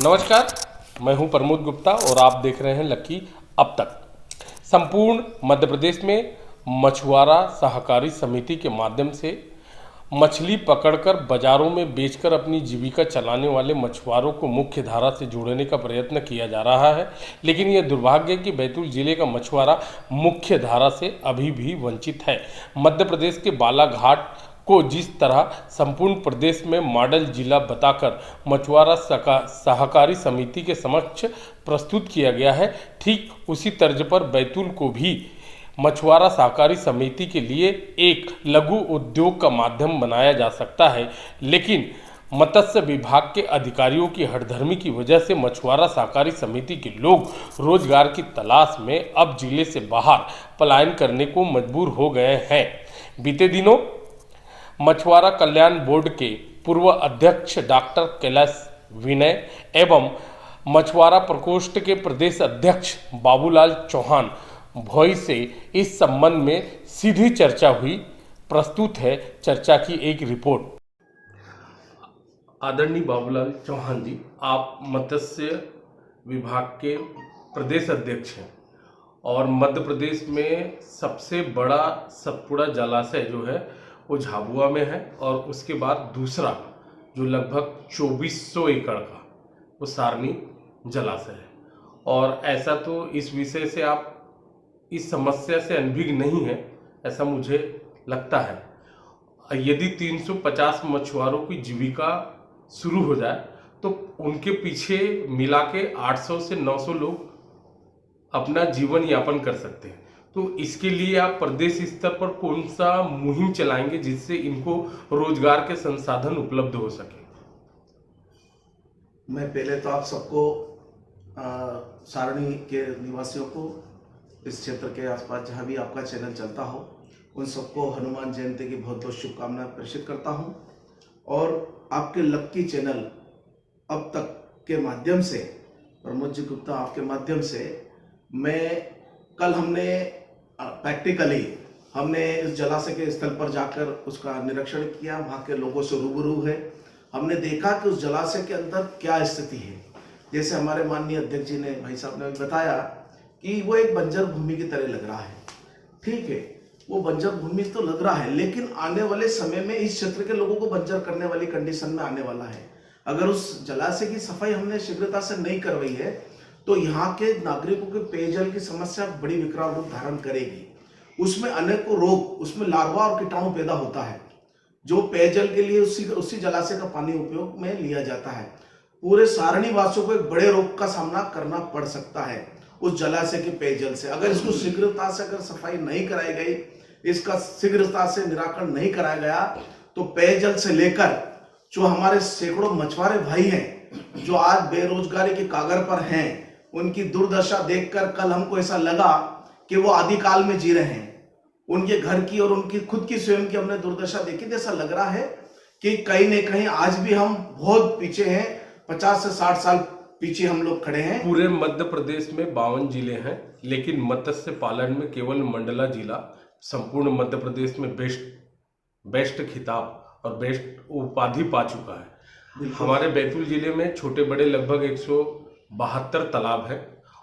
नमस्कार, मैं हूं प्रमोद गुप्ता और आप देख रहे हैं लकी अब तक। संपूर्ण मध्य प्रदेश में मछुआरा सहकारी समिति के माध्यम से मछली पकड़कर बाजारों में बेचकर अपनी जीविका चलाने वाले मछुआरों को मुख्य धारा से जोड़ने का प्रयत्न किया जा रहा है। लेकिन यह दुर्भाग्य है कि बैतूल जिले का मछुआरा मुख्य धारा से अभी भी वंचित है। मध्य प्रदेश के बालाघाट को जिस तरह संपूर्ण प्रदेश में मॉडल जिला बताकर मछुआरा सहकारी समिति के समक्ष प्रस्तुत किया गया है, ठीक उसी तर्ज पर बैतूल को भी मछुआरा सहकारी समिति के लिए एक लघु उद्योग का माध्यम बनाया जा सकता है। लेकिन मत्स्य विभाग के अधिकारियों की हठधर्मी की वजह से मछुआरा सहकारी समिति के लोग रोजगार की तलाश में अब जिले से बाहर पलायन करने को मजबूर हो गए हैं। बीते दिनों मछुआरा कल्याण बोर्ड के पूर्व अध्यक्ष डॉक्टर कैलाश विनय एवं मछुआरा प्रकोष्ठ के प्रदेश अध्यक्ष बाबूलाल चौहान भोई से इस संबंध में सीधी चर्चा हुई। प्रस्तुत है चर्चा की एक रिपोर्ट। आदरणीय बाबूलाल चौहान जी, आप मत्स्य विभाग के प्रदेश अध्यक्ष हैं और मध्य प्रदेश में सबसे बड़ा सतपुड़ा जलाशय जो है वो झाबुआ में है और उसके बाद दूसरा जो लगभग 2400 एकड़ का वो सारनी जलाशय है। और ऐसा तो इस विषय से आप इस समस्या से अनभिज्ञ नहीं है, ऐसा मुझे लगता है। यदि 350 मछुआरों की जीविका शुरू हो जाए तो उनके पीछे मिला के 800 से 900 लोग अपना जीवन यापन कर सकते हैं। तो इसके लिए आप प्रदेश स्तर पर कौन सा मुहिम चलाएंगे जिससे इनको रोजगार के संसाधन उपलब्ध हो सके? मैं पहले तो आप सबको सारणी के निवासियों को, इस क्षेत्र के आसपास जहाँ भी आपका चैनल चलता हो, उन सबको हनुमान जयंती की बहुत बहुत शुभकामनाएं प्रेषित करता हूँ। और आपके लक्की चैनल अब तक के माध्यम से, प्रमोद जी गुप्ता आपके माध्यम से, कल हमने प्रैक्टिकली इस जलाशय के स्थल पर जाकर उसका निरीक्षण किया, वहाँ के लोगों से रूबरू है। हमने देखा कि उस जलाशय के अंदर क्या स्थिति है। जैसे हमारे माननीय अध्यक्ष जी ने, भाई साहब ने बताया कि वो एक बंजर भूमि की तरह लग रहा है। ठीक है, वो बंजर भूमि तो लग रहा है, लेकिन आने वाले समय में इस क्षेत्र के लोगों को बंजर करने वाली कंडीशन में आने वाला है। अगर उस जलाशय की सफाई हमने शीघ्रता से नहीं करवाई है तो यहाँ के नागरिकों के पेयजल की समस्या बड़ी विकराल रूप धारण करेगी। उसमें अनेकों रोग, उसमें लार्वा और कीटाणु पैदा होता है जो पेयजल के लिए उसी जलाशय का पानी उपयोग में लिया जाता है। पूरे सारणी वासियों को एक बड़े रोग का सामना करना पड़ सकता है उस जलाशय के पेयजल से। अगर इसको शीघ्रता से अगर सफाई नहीं कराई गई, इसका शीघ्रता से निराकरण नहीं कराया गया तो पेयजल से लेकर जो हमारे सैकड़ों मछुआरे भाई हैं जो आज बेरोजगारी के कागर पर हैं, उनकी दुर्दशा देखकर कल हमको ऐसा लगा कि वो आदिकाल में जी रहे हैं। उनके घर की और उनकी खुद की स्वयं की हमने दुर्दशा देखी तो ऐसा लग रहा है कि कहीं न कहीं आज भी हम बहुत पीछे हैं, 50 से 60 साल पीछे हम लोग खड़े हैं। पूरे मध्य प्रदेश में 52 जिले हैं, लेकिन मत्स्य पालन में केवल मंडला जिला संपूर्ण मध्य प्रदेश में बेस्ट खिताब और बेस्ट उपाधि पा चुका है। हमारे बैतूल जिले में छोटे बड़े लगभग 172 तालाब है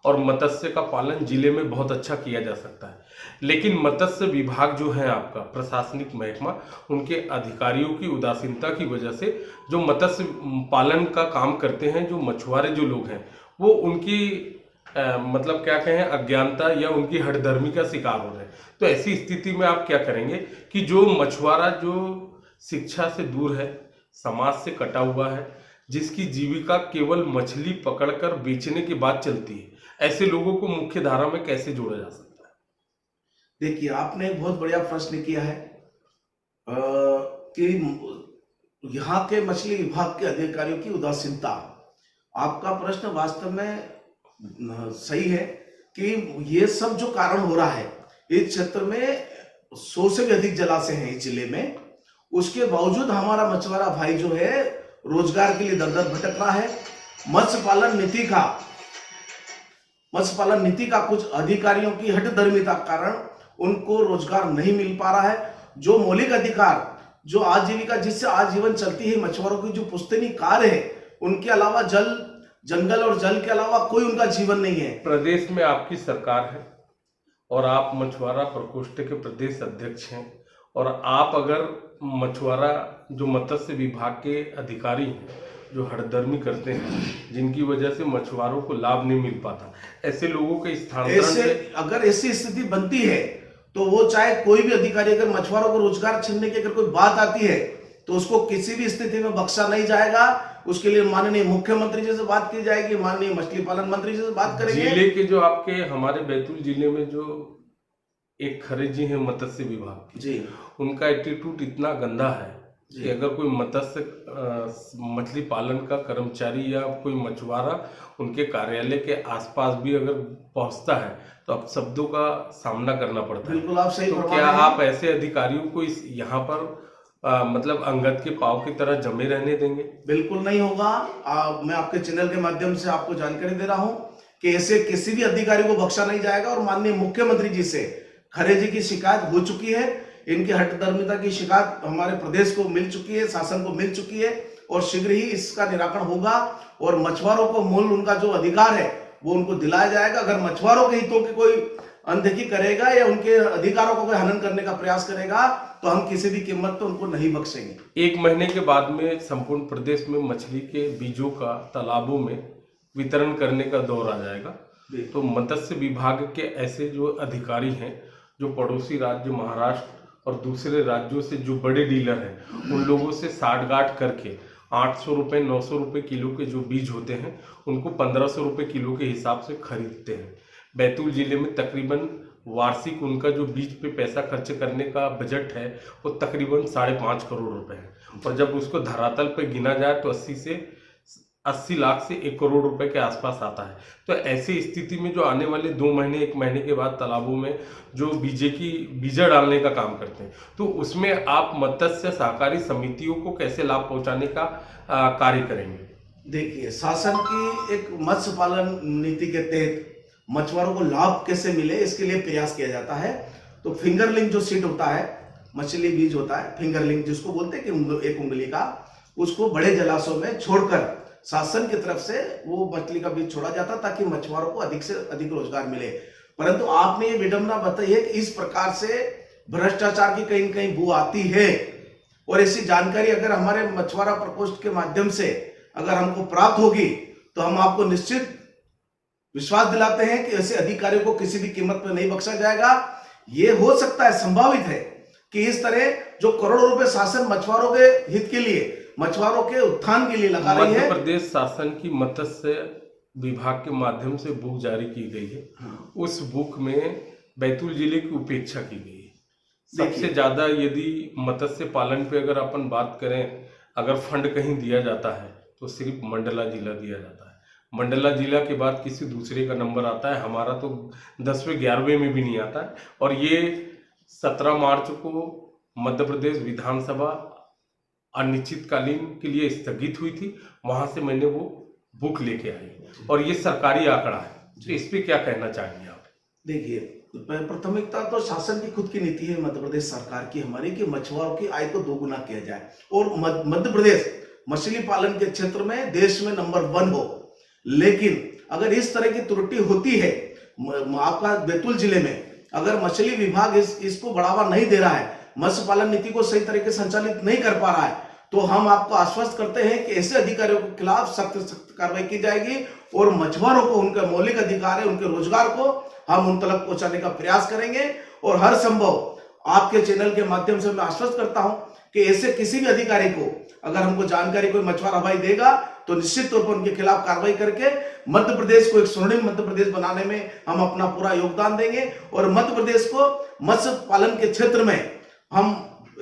और मत्स्य का पालन जिले में बहुत अच्छा किया जा सकता है। लेकिन मत्स्य विभाग जो है आपका प्रशासनिक महकमा, उनके अधिकारियों की उदासीनता की वजह से जो मत्स्य पालन का काम करते हैं, जो मछुआरे जो लोग हैं, वो उनकी मतलब क्या कहें, अज्ञानता या उनकी हठधर्मी का शिकार हो रहे हैं। तो ऐसी स्थिति में आप क्या करेंगे कि जो मछुआरा जो शिक्षा से दूर है, समाज से कटा हुआ है, जिसकी जीविका केवल मछली पकड़कर बेचने की बात चलती है, ऐसे लोगों को मुख्य धारा में कैसे जोड़ा जा सकता है? देखिए, आपने एक बहुत बढ़िया प्रश्न किया है कि यहाँ के मछली विभाग के अधिकारियों की उदासीनता। आपका प्रश्न वास्तव में सही है कि ये सब जो कारण हो रहा है, इस क्षेत्र में 100 से भी अधिक जलाशय हैं इस जिले में, उसके बावजूद हमारा मछुआरा भाई जो है रोजगार के लिए दर दर भटक रहा है। मत्स्य पालन नीति का कुछ अधिकारियों की हठधर्मिता कारण उनको रोजगार नहीं मिल पा रहा है। जो मौलिक अधिकार, जो आजीविका जिससे आजीवन चलती है मछुआरों की, जो पुश्तैनी कार्य है, उनके अलावा जल जंगल और जल के अलावा कोई उनका जीवन नहीं है। प्रदेश में आपकी सरकार है और आप मछुआरा प्रकोष्ठ के प्रदेश अध्यक्ष हैं, और आप अगर मछुआरा जो मत्स्य विभाग के अधिकारी हैं जो हड़दर्मी करते हैं, जिनकी वजह से मछुआरों को लाभ नहीं मिल पाता, ऐसे लोगों के स्थानांतरण अगर ऐसी स्थिति बनती है तो वो चाहे कोई भी अधिकारी, अगर मछुआरों को रोजगार छीनने की अगर कोई बात आती है तो उसको किसी भी स्थिति में बख्शा नहीं जाएगा। उसके लिए माननीय मुख्यमंत्री जी से बात की जाएगी, माननीय मछली पालन मंत्री जी से बात करेंगे। जिले के जो आपके हमारे बैतूल जिले में जो एक खरे जी हैं मत्स्य विभाग जी, उनका एटीट्यूड इतना गंदा है कि अगर कोई मछली पालन का कर्मचारी या कोई मछुआरा उनके कार्यालय के आसपास भी अगर पहुंचता है तो अब शब्दों का सामना करना पड़ता है। बिल्कुल आप सही तो फरमा क्या रहे हैं। आप ऐसे अधिकारियों को इस यहाँ पर मतलब अंगद के पांव की तरह जमे रहने देंगे? बिल्कुल नहीं होगा। मैं आपके चैनल के माध्यम से आपको जानकारी दे रहा हूं कि ऐसे किसी भी अधिकारी को बख्शा नहीं जाएगा। और माननीय मुख्यमंत्री जी से खरे जी की शिकायत हो चुकी है, इनकी हठधर्मिता की शिकायत हमारे प्रदेश को मिल चुकी है, शासन को मिल चुकी है, और शीघ्र ही इसका निराकरण होगा और मछुआरों को मूल उनका जो अधिकार है वो उनको दिलाया जाएगा। अगर मछुआरों के हितों की कोई अनदेखी करेगा या उनके अधिकारों को कोई हनन करने का प्रयास करेगा तो हम किसी भी कीमत पर उनको नहीं बख्शेंगे। 1 महीने के बाद में संपूर्ण प्रदेश में मछली के बीजों का तालाबों में वितरण करने का दौर आ जाएगा। तो मत्स्य विभाग के ऐसे जो अधिकारी हैं जो पड़ोसी राज्य महाराष्ट्र और दूसरे राज्यों से जो बड़े डीलर हैं उन लोगों से साठगांठ करके 800 रुपये 900 रुपये किलो के जो बीज होते हैं उनको 1500 रुपये किलो के हिसाब से खरीदते हैं। बैतूल जिले में तकरीबन वार्षिक उनका जो बीज पे पैसा खर्च करने का बजट है वो तकरीबन 5.5 करोड़ रुपए है, और जब उसको धरातल पे गिना जाए तो 80 लाख से 1 करोड़ रुपए के आसपास आता है। तो ऐसी स्थिति में जो आने वाले 2 महीने 1 महीने के बाद तालाबों में जो बीजा डालने का काम करते हैं, तो उसमें आप मत्स्य सहकारी समितियों को कैसे लाभ पहुंचाने का कार्य करेंगे? देखिए, शासन की एक मत्स्य पालन नीति के तहत मछुआरों को लाभ कैसे मिले इसके लिए प्रयास किया जाता है। तो फिंगरलिंग जो सीड होता है, मछली बीज होता है, फिंगरलिंग जिसको बोलते हैं कि एक उंगली का, उसको बड़े जलाशयों में छोड़कर शासन की तरफ से वो मछली का बीज छोड़ा जाता ताकि मछुआरों को अधिक से अधिक रोजगार मिले। परंतु आपने ये विडंबना बताई है कि इस प्रकार से भ्रष्टाचार की कहीं न कहीं बू आती है, और ऐसी जानकारी अगर हमारे मछुआरा प्रकोष्ठ के माध्यम से अगर हमको प्राप्त होगी तो हम आपको निश्चित विश्वास दिलाते हैं कि ऐसे अधिकारियों को किसी भी कीमत पर नहीं बख्शा जाएगा। ये हो सकता है, संभावित है कि इस तरह जो करोड़ों रुपए शासन मछुआरों के हित के लिए, मछुआरों के उत्थान के लिए लगा रही है। मध्य प्रदेश शासन की मत्स्य विभाग के माध्यम से बुक जारी की गई है, उस बुक में बैतूल जिले की उपेक्षा की गई है। सबसे ज्यादा यदि मत्स्य पालन पे अगर अपन बात करें, अगर फंड कहीं दिया जाता है तो सिर्फ मंडला जिला दिया जाता है। मंडला जिला के बाद किसी दूसरे का नंबर आता है, हमारा तो 10वें 11वें में भी नहीं आता है। और ये 17 मार्च को मध्य प्रदेश विधानसभा अनिश्चितकालीन के लिए स्थगित हुई थी, वहां से मैंने वो बुक लेके आई और ये सरकारी आंकड़ा है। तो इस पे क्या कहना चाहेंगे आप? देखिए, प्राथमिकता तो शासन की खुद की नीति है मध्य प्रदेश सरकार की हमारी कि मछुआरों की आय को दोगुना किया जाए और मध्य प्रदेश मछली पालन के क्षेत्र में देश में नंबर 1 हो। लेकिन अगर इस तरह की त्रुटि होती है आपका बैतूल जिले में, अगर मछली विभाग इसको बढ़ावा नहीं दे रहा है, मत्स्य पालन नीति को सही तरीके से संचालित नहीं कर पा रहा है, तो हम आपको आश्वस्त करते हैं कि ऐसे अधिकारियों के खिलाफ सख्त कार्रवाई की जाएगी और मछुआरों को उनका मौलिक अधिकार है, उनके रोजगार को हम उन तक पहुंचाने का प्रयास करेंगे। और हर संभव आपके चैनल के माध्यम से मैं आश्वस्त करता हूं कि ऐसे किसी भी अधिकारी को अगर हमको जानकारी कोई मछुआरा भाई देगा तो निश्चित तौर पर उनके खिलाफ कार्रवाई करके मध्य प्रदेश को एक स्वर्णिम मध्य प्रदेश बनाने में हम अपना पूरा योगदान देंगे और मध्य प्रदेश को मत्स्य पालन के क्षेत्र में हम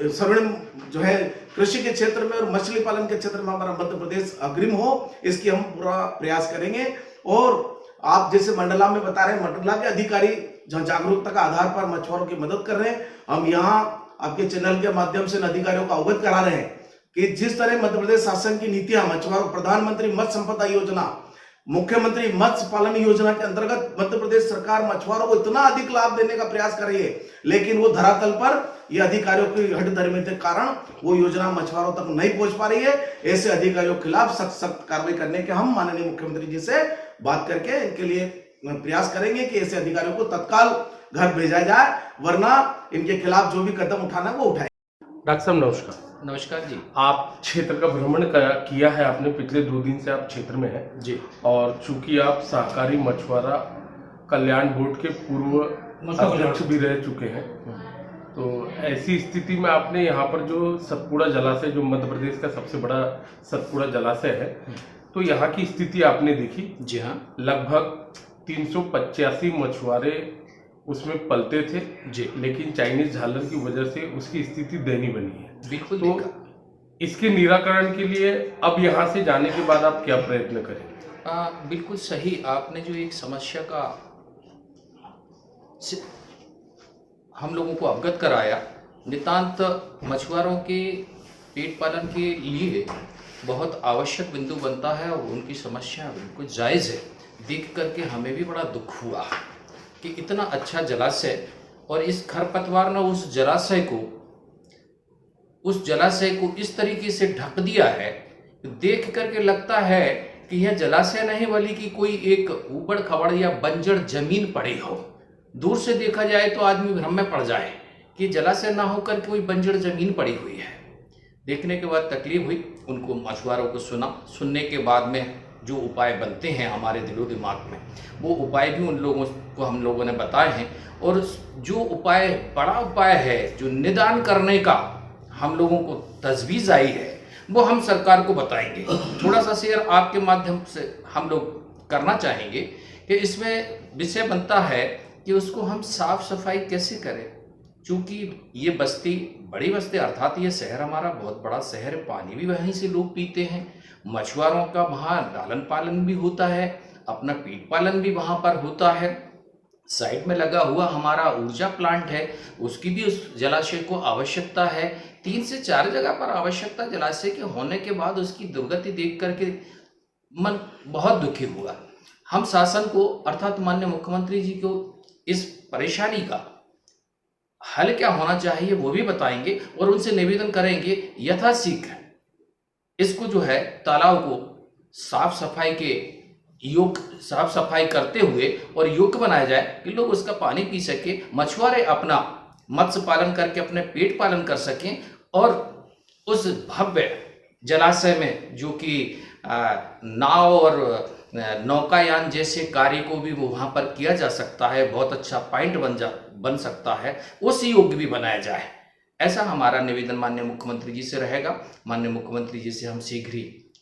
स्वर्णिम जो है कृषि के क्षेत्र में और मछली पालन के क्षेत्र में हमारा मध्य प्रदेश अग्रिम हो, इसकी हम पूरा प्रयास करेंगे। और आप जैसे मंडला में बता रहे हैं, मंडला के अधिकारी जहां जागरूकता का आधार पर मछुआरों की मदद कर रहे हैं, हम यहाँ आपके चैनल के माध्यम से अधिकारियों को अवगत करा रहे हैं कि जिस तरह मध्य प्रदेश शासन की नीतियां मछुआरों, प्रधानमंत्री मत्स्य संपदा योजना, मुख्यमंत्री मत्स्य पालन योजना के अंतर्गत मध्य प्रदेश सरकार मछुआरों को इतना अधिक लाभ देने का प्रयास कर रही है, लेकिन वो धरातल पर ये अधिकारियों की हठधर्मी के कारण वो योजना मछुआरों तक नहीं पहुंच पा रही है। ऐसे अधिकारियों के खिलाफ सख्त सख्त कार्रवाई करने के हम माननीय मुख्यमंत्री जी से बात करके इनके लिए प्रयास करेंगे कि ऐसे अधिकारियों को तत्काल घर भेजा जाए, वरना इनके खिलाफ जो भी कदम उठाना वो उठाए। डॉक्टर साहब नमस्कार। नमस्कार जी। आप क्षेत्र का भ्रमण किया है आपने, पिछले 2 दिन से आप क्षेत्र में हैं जी। और चूंकि आप सहकारी मछुआरा कल्याण बोर्ड के पूर्व अध्यक्ष भी रह चुके हैं, तो ऐसी स्थिति में आपने यहाँ पर जो सतपुड़ा जलाशय, जो मध्य प्रदेश का सबसे बड़ा सतपुड़ा जलाशय है, तो यहाँ की स्थिति आपने देखी। जी हाँ। लगभग 385 मछुआरे उसमें पलते थे जी। लेकिन चाइनीज झालर की वजह से उसकी स्थिति दयनीय बनी है। बिल्कुल। तो इसके निराकरण के लिए अब यहाँ से जाने के बाद आप क्या प्रयत्न करेंगे? बिल्कुल सही, आपने जो एक समस्या का हम लोगों को अवगत कराया, नितांत मछुआरों के पेट पालन के लिए बहुत आवश्यक बिंदु बनता है और उनकी समस्या बिल्कुल जायज़ है। देख करके हमें भी बड़ा दुख हुआ कि इतना अच्छा जलाशय और इस खरपतवार ने उस जलाशय को इस तरीके से ढक दिया है, देख करके लगता है कि यह जलाशय नहीं बल्कि कोई एक ऊबड़ खबड़ या बंजर जमीन पड़ी हो। दूर से देखा जाए तो आदमी भ्रम में पड़ जाए कि जलाशय ना होकर कोई बंजर जमीन पड़ी हुई है। देखने के बाद तकलीफ हुई, उनको मछुआरों को सुनने के बाद में जो उपाय बनते हैं हमारे दिलो दिमाग में, वो उपाय भी उन लोगों को हम लोगों ने बताए हैं। और जो उपाय बड़ा उपाय है, जो निदान करने का हम लोगों को तजवीज़ आई है, वो हम सरकार को बताएंगे। थोड़ा सा शेयर आपके माध्यम से हम लोग करना चाहेंगे कि इसमें विषय बनता है कि उसको हम साफ सफाई कैसे करें, चूँकि ये बस्ती बड़ी बस्ती अर्थात ये शहर हमारा बहुत बड़ा शहर है, पानी भी वहीं से लोग पीते हैं, मछुआरों का वहाँ लालन पालन भी होता है, अपना पेट पालन भी वहाँ पर होता है। साइड में लगा हुआ हमारा ऊर्जा प्लांट है, उसकी भी उस जलाशय को आवश्यकता है। 3 से 4 जगह पर आवश्यकता जलाशय के होने के बाद उसकी दुर्गति देख करके मन बहुत दुखी हुआ। हम शासन को अर्थात माननीय मुख्यमंत्री जी को इस परेशानी का हल क्या होना चाहिए वो भी बताएंगे और उनसे निवेदन करेंगे यथाशीघ्र इसको जो है तालाब को साफ सफाई करते हुए और योग्य बनाया जाए कि लोग उसका पानी पी सके, मछुआरे अपना मत्स्य पालन करके अपने पेट पालन कर सकें और उस भव्य जलाशय में जो कि नाव और नौकायान जैसे कार्य को भी वो वहाँ पर किया जा सकता है, बहुत अच्छा पॉइंट बन सकता है, उस योग्य भी बनाया जाए। ऐसा हमारा निवेदन माननीय मुख्यमंत्री जी से रहेगा। माननीय मुख्यमंत्री जी से हम शीघ्र ही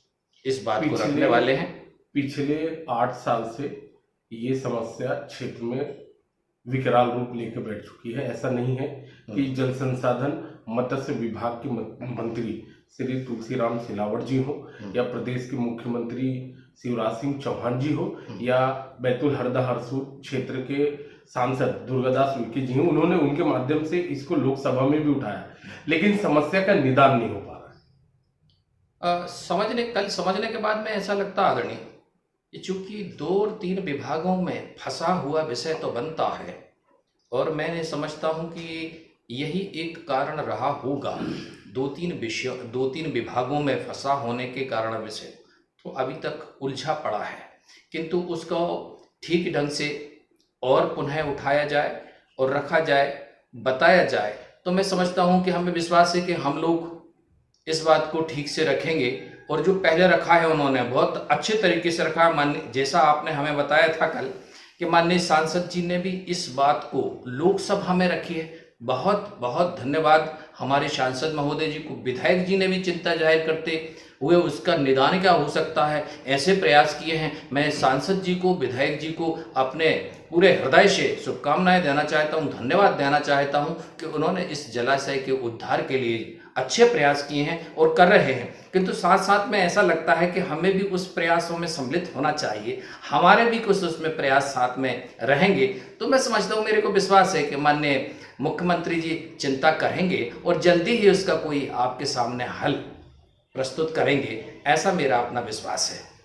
इस बात को रखने वाले हैं। पिछले 8 साल से ये समस्या क्षेत्र में विकराल रूप लेकर बैठ चुकी है। ऐसा नहीं है कि जल संसाधन मत्स्य विभाग के मंत्री श्री तुलसीराम सिलावट जी हो या प्रदेश के मुख्यमंत्री शिवराज सिंह चौहान जी हो या बैतूल हरदा हरसूद क्षेत्र के सांसद दुर्गादास उइके जी, उन्होंने उनके माध्यम से इसको लोकसभा में भी उठाया, लेकिन समस्या का निदान नहीं हो पा रहा है। कल समझने के बाद में ऐसा लगता आदरणीय कि चूंकि 2 और 3 विभागों में फंसा हुआ विषय तो बनता है और मैं समझता हूं कि यही एक कारण रहा होगा। 2-3 विभागों में फंसा होने के कारण विषय तो अभी तक उलझा पड़ा है, किंतु उसको ठीक ढंग से और पुनः उठाया जाए और रखा जाए, बताया जाए, तो मैं समझता हूं कि हमें विश्वास है कि हम लोग इस बात को ठीक से रखेंगे। और जो पहले रखा है उन्होंने बहुत अच्छे तरीके से रखा है। जैसा आपने हमें बताया था कल कि माननीय सांसद जी ने भी इस बात को लोकसभा में रखी है। बहुत बहुत धन्यवाद हमारे सांसद महोदय जी को। विधायक जी ने भी चिंता जाहिर करते हुए उसका निदान क्या हो सकता है ऐसे प्रयास किए हैं। मैं सांसद जी को, विधायक जी को अपने पूरे हृदय से शुभकामनाएं देना चाहता हूं, धन्यवाद देना चाहता हूं कि उन्होंने इस जलाशय के उद्धार के लिए अच्छे प्रयास किए हैं और कर रहे हैं। किंतु साथ साथ में ऐसा लगता है कि हमें भी उस प्रयासों में सम्मिलित होना चाहिए, हमारे भी कुछ उसमें प्रयास साथ में रहेंगे। तो मैं समझता हूँ, मेरे को विश्वास है कि माननीय मुख्यमंत्री जी चिंता करेंगे और जल्दी ही उसका कोई आपके सामने हल प्रस्तुत करेंगे, ऐसा मेरा अपना विश्वास है।